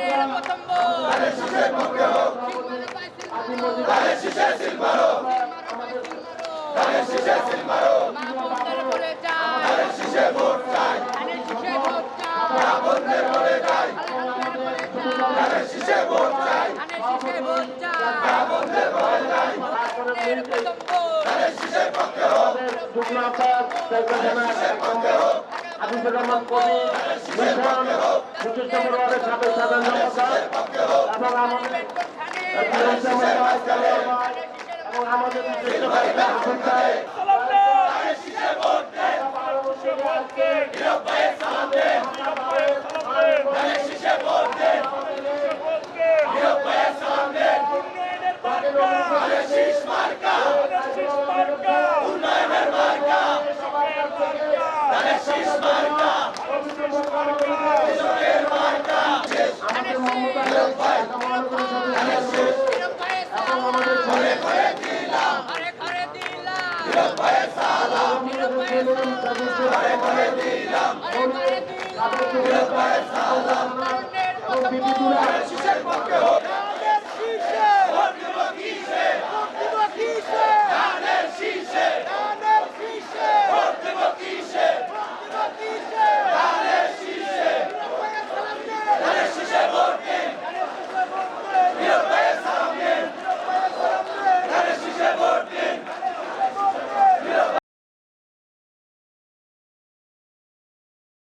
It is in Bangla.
তরুণের প্রথম ভোট ধানের শীষের পক্ষে হোক, ধানের শীষের সিল মারো, ধানের শীষের সিল মারো, মা বোনদের বলে যায় ধানের শীষে ভোট চাই, ধানের শীষে ভোট চাই মা বোনদের বলে যাই, ধানের বলে যায় ধানের শীষে ভোট চাই, ধানের শীষে ভোট চাই মা বোনদের বলে যাই, তরুণের প্রথম ভোট ধানের শীষের পক্ষে হোক, যুগ্ম আহ্বায়ক হাবিবুর রহমান কবি মিশন 25 নম্বর ওয়ার্ডের সাবেক সাধারণ সম্পাদক এবং আমাদের এবং আমাদের বিশিষ্ট ব্যক্তি হাফিজ সাহেব ধানের শীষে ভোট দেন, নীরব ভাইয়ের সালাম দেন, ধানের শীষে ভোট দেন, নীরব ভাইয়ের সালাম দেন, ধানের শীষ মার্কা, উন্নয়নের মার্কা, ধানের শীষ মার্কা, কৃষকের মার্কা, আমাদের মোহাম্মদ আলী ভাই ধানের শীষ নীরব ভাইয়ের সালাম ঘরে ঘরে দিলাম, ঘরে ঘরে দিলাম নীরব ভাইয়ের সালাম, নীরব ভাইয়ের সালাম ঘরে ঘরে দিলাম, ঘরে ঘরে দিলাম নীরব ভাইয়ের সালাম, তরুণের প্রথম ভোট ধানের শীষে